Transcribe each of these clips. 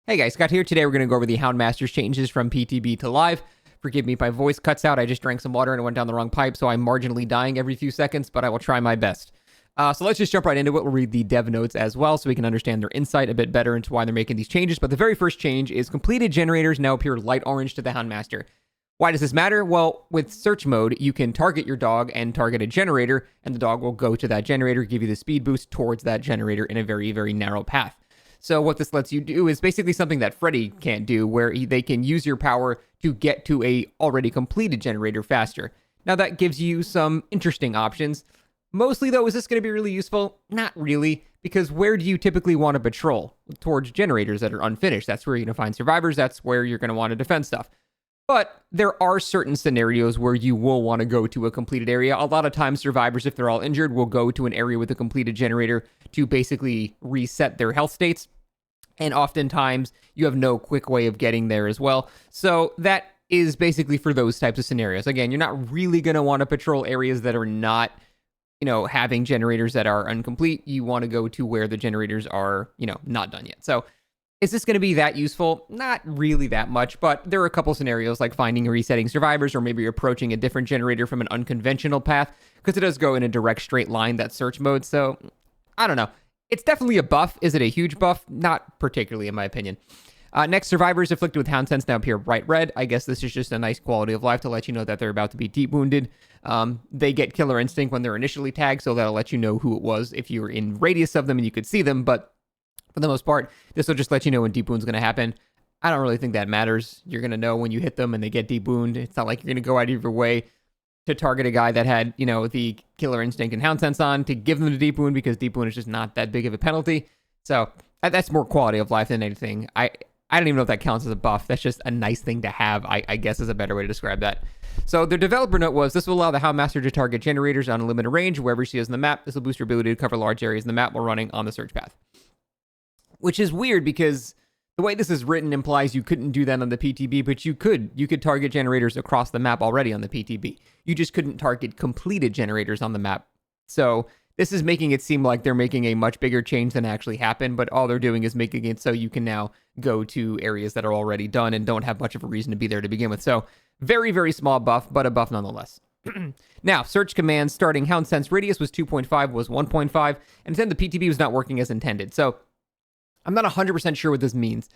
Hey guys, Scott here. Today we're going to go over the Houndmaster's changes from PTB to live. Forgive me if my voice cuts out. I just drank some water and it went down the wrong pipe, so I'm marginally dying every few seconds, but I will try my best. So let's just jump right into it. We'll read the dev notes as well so we can understand their insight a bit better into why they're making these changes. But the very first change is completed generators now appear light orange to the Houndmaster. Why does this matter? Well, with search mode, you can target your dog and target a generator, and the dog will go to that generator, give you the speed boost towards that generator in a very, very narrow path. So what this lets you do is basically something that Freddy can't do, where they can use your power to get to a already completed generator faster. Now that gives you some interesting options. Mostly though, is this going to be really useful? Not really, because where do you typically want to patrol? Towards generators that are unfinished. That's where you're going to find survivors. That's where you're going to want to defend stuff. But there are certain scenarios where you will want to go to a completed area. A lot of times survivors, if they're all injured, will go to an area with a completed generator to basically reset their health states. And oftentimes you have no quick way of getting there as well. So that is basically for those types of scenarios. Again, you're not really going to want to patrol areas that are not, having generators that are incomplete. You want to go to where the generators are, not done yet. So is this going to be that useful? Not really that much, but there are a couple scenarios like finding and resetting survivors, or maybe approaching a different generator from an unconventional path, because it does go in a direct straight line, that search mode. So I don't know. It's definitely a buff. Is it a huge buff? Not particularly, in my opinion. Next, survivors afflicted with Hound Sense now appear bright red. I guess this is just a nice quality of life to let you know that they're about to be deep wounded. They get Killer Instinct when they're initially tagged, so that'll let you know who it was if you were in radius of them and you could see them, but for the most part, this will just let you know when deep wound's going to happen. I don't really think that matters. You're going to know when you hit them and they get deep wound. It's not like you're going to go out of your way to target a guy that had, the Killer Instinct and Hound Sense on to give them the deep wound, because deep wound is just not that big of a penalty. So that's more quality of life than anything. I don't even know if that counts as a buff. That's just a nice thing to have, I guess is a better way to describe that. So the developer note was, this will allow the Houndmaster to target generators on a limited range wherever she is on the map. This will boost her ability to cover large areas in the map while running on the search path. Which is weird, because the way this is written implies you couldn't do that on the PTB, but you could. You could target generators across the map already on the PTB. You just couldn't target completed generators on the map. So this is making it seem like they're making a much bigger change than actually happened, but all they're doing is making it so you can now go to areas that are already done and don't have much of a reason to be there to begin with. So very, very small buff, but a buff nonetheless. Now, search commands starting Hound Sense radius was 2.5, was 1.5, and then the PTB was not working as intended. So I'm not 100% sure what this means.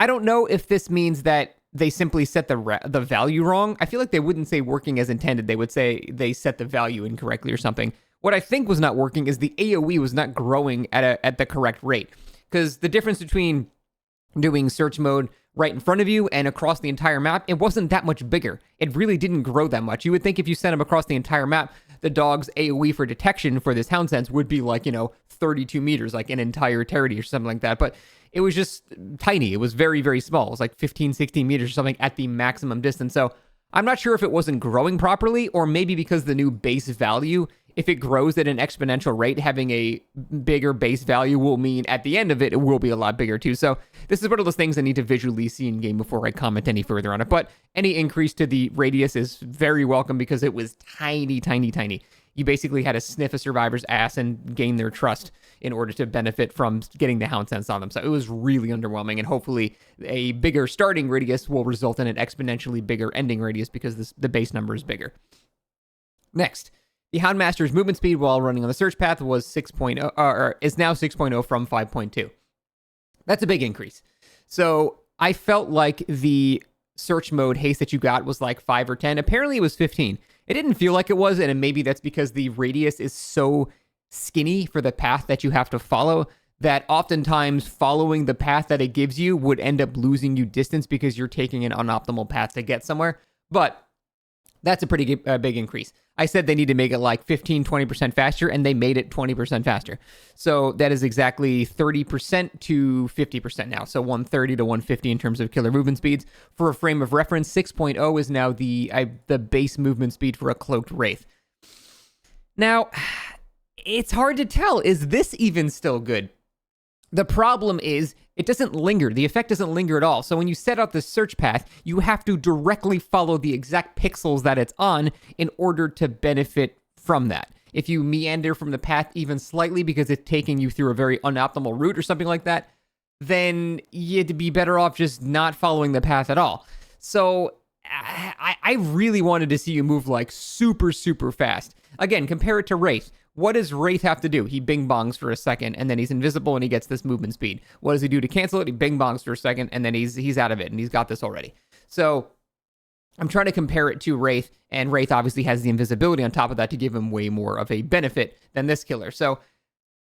I don't know if this means that they simply set the value wrong. I feel like they wouldn't say working as intended. They would say they set the value incorrectly or something. What I think was not working is the AoE was not growing at the correct rate. Because the difference between doing search mode right in front of you and across the entire map, it wasn't that much bigger. It really didn't grow that much. You would think if you sent them across the entire map, the dog's AoE for detection for this Hound Sense would be like, 32 meters, like an entire territory or something like that. But it was just tiny. It was very, very small. It was like 15, 16 meters or something at the maximum distance. So I'm not sure if it wasn't growing properly, or maybe because the new base value, if it grows at an exponential rate, having a bigger base value will mean at the end of it, it will be a lot bigger too. So this is one of those things I need to visually see in game before I comment any further on it. But any increase to the radius is very welcome, because it was tiny, tiny, tiny. You basically had to sniff a survivor's ass and gain their trust in order to benefit from getting the Hound Sense on them. So it was really underwhelming, and hopefully a bigger starting radius will result in an exponentially bigger ending radius, because the base number is bigger. Next, the Houndmaster's movement speed while running on the search path was 6.0, or is now 6.0 from 5.2. That's a big increase. So I felt like the search mode haste that you got was like 5 or 10. Apparently it was 15. It didn't feel like it was, and maybe that's because the radius is so skinny for the path that you have to follow that oftentimes following the path that it gives you would end up losing you distance, because you're taking an unoptimal path to get somewhere. But that's a pretty big increase. I said they need to make it like 15, 20% faster, and they made it 20% faster. So that is exactly 30% to 50% now. So 130 to 150 in terms of killer movement speeds. For a frame of reference, 6.0 is now the base movement speed for a cloaked wraith. Now, it's hard to tell. Is this even still good? The problem is it doesn't linger. The effect doesn't linger at all. So when you set out the search path, you have to directly follow the exact pixels that it's on in order to benefit from that. If you meander from the path even slightly because it's taking you through a very unoptimal route or something like that, then you'd be better off just not following the path at all. So I really wanted to see you move like super, super fast. Again, compare it to Wraith. What does Wraith have to do? He bing bongs for a second, and then he's invisible, and he gets this movement speed. What does he do to cancel it? He bing bongs for a second, and then he's out of it, and he's got this already. So I'm trying to compare it to Wraith, and Wraith obviously has the invisibility on top of that to give him way more of a benefit than this killer. So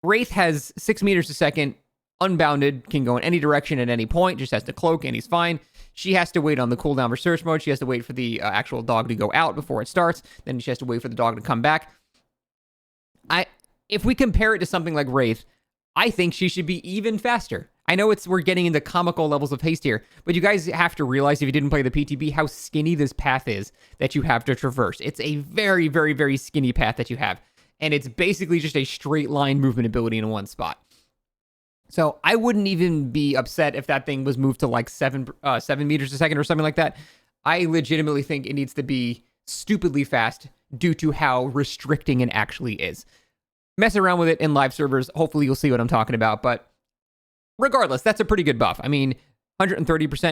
Wraith has 6 meters a second, unbounded, can go in any direction at any point, just has to cloak, and he's fine. She has to wait on the cooldown for search mode. She has to wait for the actual dog to go out before it starts. Then she has to wait for the dog to come back. If we compare it to something like Wraith, I think she should be even faster. I know we're getting into comical levels of haste here, but you guys have to realize if you didn't play the PTB how skinny this path is that you have to traverse. It's a very, very, very skinny path that you have, and it's basically just a straight line movement ability in one spot. So I wouldn't even be upset if that thing was moved to like 7 meters a second or something like that. I legitimately think it needs to be stupidly fast due to how restricting it actually is. Mess around with it in live servers. Hopefully you'll see what I'm talking about. But regardless, that's a pretty good buff. I mean, 130%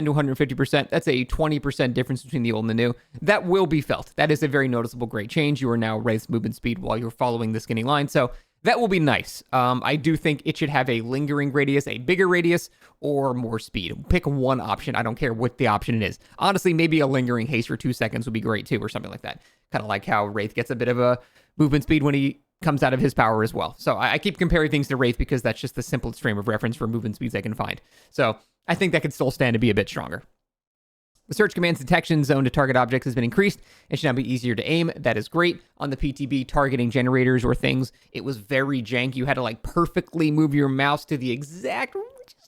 to 150%, that's a 20% difference between the old and the new. That will be felt. That is a very noticeable great change. You are now Wraith's movement speed while you're following the skinny line. So that will be nice. I do think it should have a lingering radius, a bigger radius, or more speed. Pick one option. I don't care what the option it is. Honestly, maybe a lingering haste for 2 seconds would be great too, or something like that. Kind of like how Wraith gets a bit of a movement speed when he comes out of his power as well. So I keep comparing things to Wraith because that's just the simplest frame of reference for movement speeds I can find. So I think that could still stand to be a bit stronger. The search command's detection zone to target objects has been increased and should now be easier to aim. That is great. On the PTB, targeting generators or things, it was very jank. You had to like perfectly move your mouse to the exact,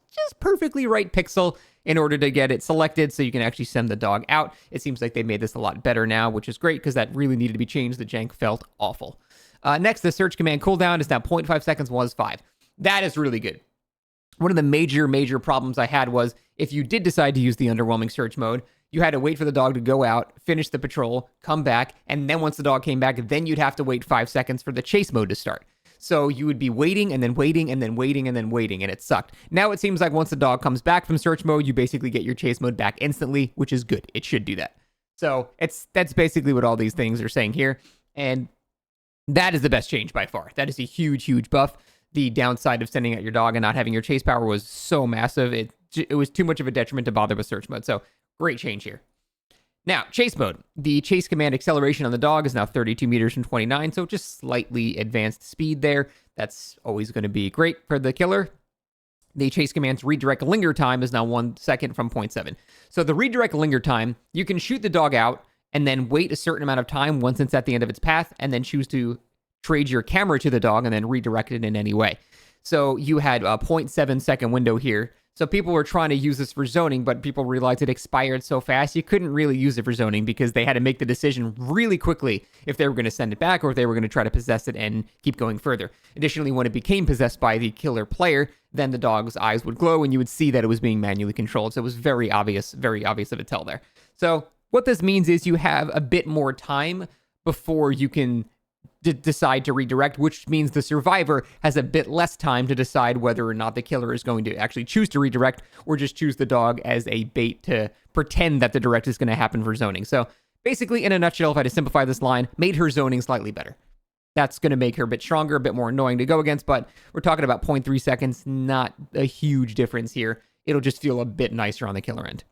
just perfectly right pixel in order to get it selected so you can actually send the dog out. It seems like they made this a lot better now, which is great because that really needed to be changed. The jank felt awful. Next, the search command cooldown is now 0.5 seconds, was 5. That is really good. One of the major problems I had was if you did decide to use the underwhelming search mode, you had to wait for the dog to go out, finish the patrol, come back, and then once the dog came back, then you'd have to wait 5 seconds for the chase mode to start. So you would be waiting and then waiting and then waiting and then waiting, and it sucked. Now it seems like once the dog comes back from search mode, you basically get your chase mode back instantly, which is good. It should do that. So that's basically what all these things are saying here, and that is the best change by far. That is a huge buff. The downside of sending out your dog and not having your chase power was so massive. It was too much of a detriment to bother with search mode. So great change here. Now, chase mode. The chase command acceleration on the dog is now 32 meters from 29, so just slightly advanced speed there. That's always going to be great for the killer. The chase command's redirect linger time is now 1 second from 0.7. So the redirect linger time, you can shoot the dog out and then wait a certain amount of time once it's at the end of its path, and then choose to trade your camera to the dog and then redirect it in any way. So you had a 0.7 second window here. So people were trying to use this for zoning, but people realized it expired so fast, you couldn't really use it for zoning because they had to make the decision really quickly if they were going to send it back or if they were going to try to possess it and keep going further. Additionally, when it became possessed by the killer player, then the dog's eyes would glow and you would see that it was being manually controlled. So it was very obvious of a tell there. So what this means is you have a bit more time before you can decide to redirect, which means the survivor has a bit less time to decide whether or not the killer is going to actually choose to redirect or just choose the dog as a bait to pretend that the direct is going to happen for zoning. So basically, in a nutshell, if I had to simplify this line, made her zoning slightly better. That's going to make her a bit stronger, a bit more annoying to go against, but we're talking about 0.3 seconds, not a huge difference here. It'll just feel a bit nicer on the killer end.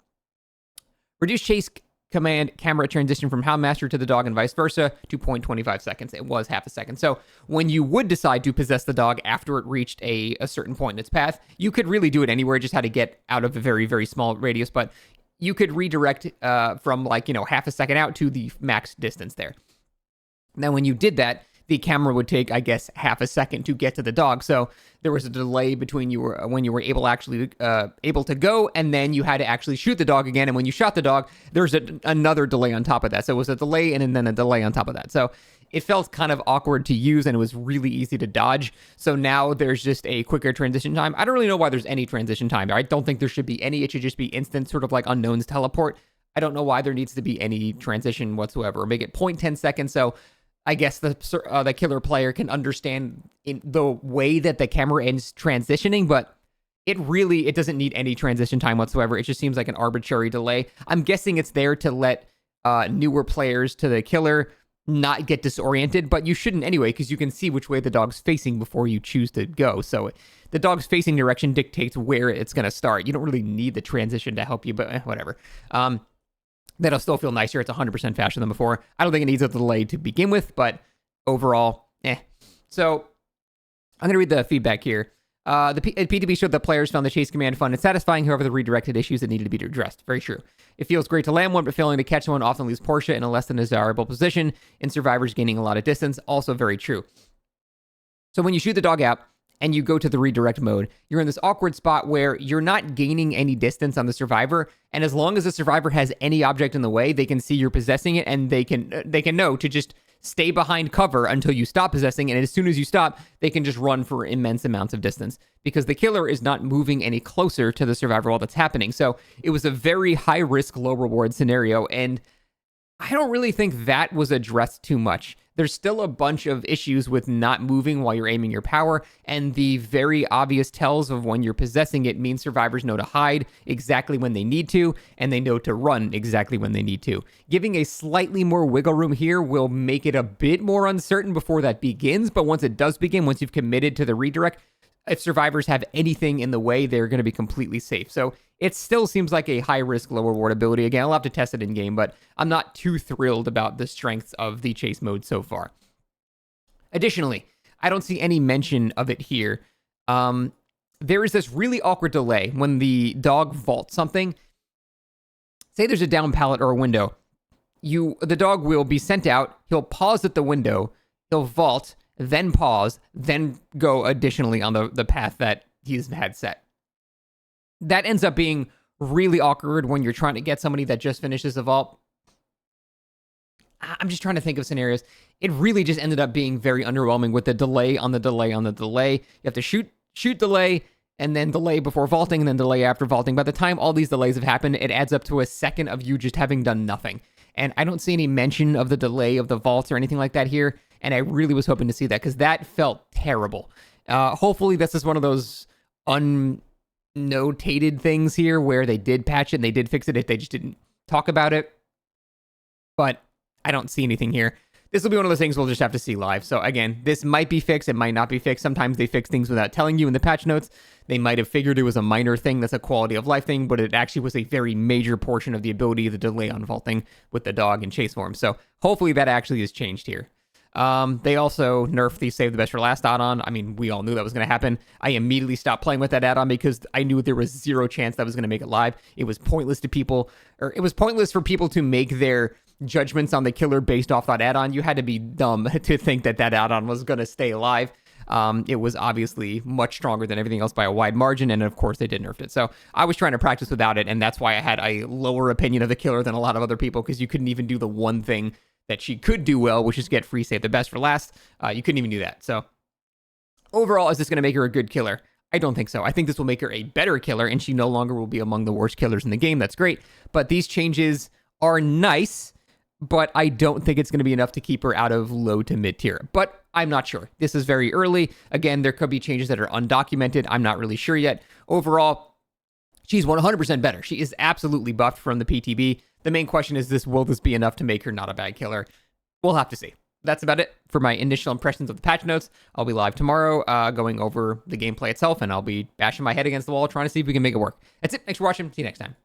Reduce chase command camera transition from Houndmaster to the dog and vice versa to 0.25 seconds. It was half a second. So when you would decide to possess the dog after it reached a certain point in its path, you could really do it anywhere. Just had to get out of a very small radius, but you could redirect from half a second out to the max distance there. Now, when you did that, the camera would take, I guess, half a second to get to the dog. So there was a delay between when you were able to go, and then you had to actually shoot the dog again. And when you shot the dog, there's another delay on top of that. So it was a delay and then a delay on top of that. So it felt kind of awkward to use, and it was really easy to dodge. So now there's just a quicker transition time. I don't really know why there's any transition time. I don't think there should be any. It should just be instant, sort of like Unknown's teleport. I don't know why there needs to be any transition whatsoever. Make it 0.10 seconds. So I guess the killer player can understand in the way that the camera ends transitioning, but it doesn't need any transition time whatsoever. It just seems like an arbitrary delay. I'm guessing it's there to let newer players to the killer not get disoriented, but you shouldn't anyway, because you can see which way the dog's facing before you choose to go. So the dog's facing direction dictates where it's going to start. You don't really need the transition to help you, but whatever. That'll still feel nicer. It's 100% faster than before. I don't think it needs a delay to begin with, but overall, So I'm going to read the feedback here. The PTB showed that players found the chase command fun and satisfying, however, the redirected issues that needed to be addressed. Very true. It feels great to land one, but failing to catch one often leaves Portia in a less than desirable position, and survivors gaining a lot of distance. Also very true. So when you shoot the dog out and you go to the redirect mode, you're in this awkward spot where you're not gaining any distance on the survivor, and as long as the survivor has any object in the way, they can see you're possessing it, and they can know to just stay behind cover until you stop possessing, and as soon as you stop, they can just run for immense amounts of distance because the killer is not moving any closer to the survivor while that's happening. So it was a very high risk, low reward scenario, and I don't really think that was addressed too much. There's still a bunch of issues with not moving while you're aiming your power, and the very obvious tells of when you're possessing it means survivors know to hide exactly when they need to, and they know to run exactly when they need to. Giving a slightly more wiggle room here will make it a bit more uncertain before that begins, but once it does begin, once you've committed to the redirect, if survivors have anything in the way, they're going to be completely safe. So it still seems like a high-risk, low-reward ability. Again, I'll have to test it in-game, but I'm not too thrilled about the strengths of the chase mode so far. Additionally, I don't see any mention of it here. There is this really awkward delay when the dog vaults something. Say there's a down pallet or a window. The dog will be sent out, he'll pause at the window, he'll vault, then pause, then go additionally on the path that he's had set. That ends up being really awkward when you're trying to get somebody that just finishes a vault. I'm just trying to think of scenarios. It really just ended up being very underwhelming with the delay on the delay on the delay. You have to shoot delay, and then delay before vaulting, and then delay after vaulting. By the time all these delays have happened, it adds up to a second of you just having done nothing. And I don't see any mention of the delay of the vaults or anything like that here. And I really was hoping to see that because that felt terrible. Hopefully this is one of those unnotated things here where they did patch it and they did fix it if they just didn't talk about it. But I don't see anything here. This will be one of those things we'll just have to see live. So again, this might be fixed. It might not be fixed. Sometimes they fix things without telling you in the patch notes. They might have figured it was a minor thing that's a quality of life thing, but it actually was a very major portion of the ability of the delay on vaulting with the dog in chase form. So hopefully that actually is changed here. They also nerfed the Save the Best for Last add-on. I mean, we all knew that was going to happen. I immediately stopped playing with that add-on because I knew there was zero chance that was going to make it live. It was pointless to people, or it was pointless for people to make their judgments on the killer based off that add-on. You had to be dumb to think that add-on was going to stay alive. It was obviously much stronger than everything else by a wide margin, and of course they did nerf it. So I was trying to practice without it, and that's why I had a lower opinion of the killer than a lot of other people, because you couldn't even do the one thing that she could do well, which is get free Save the Best for Last. You couldn't even do that. So overall, is this going to make her a good killer? I don't think so. I think this will make her a better killer, and she no longer will be among the worst killers in the game. That's great. But these changes are nice, but I don't think it's going to be enough to keep her out of low to mid tier. But I'm not sure. This is very early. Again, there could be changes that are undocumented. I'm not really sure yet. Overall, she's 100% better. She is absolutely buffed from the PTB. The main question is will this be enough to make her not a bad killer? We'll have to see. That's about it for my initial impressions of the patch notes. I'll be live tomorrow going over the gameplay itself, and I'll be bashing my head against the wall trying to see if we can make it work. That's it. Thanks for watching. See you next time.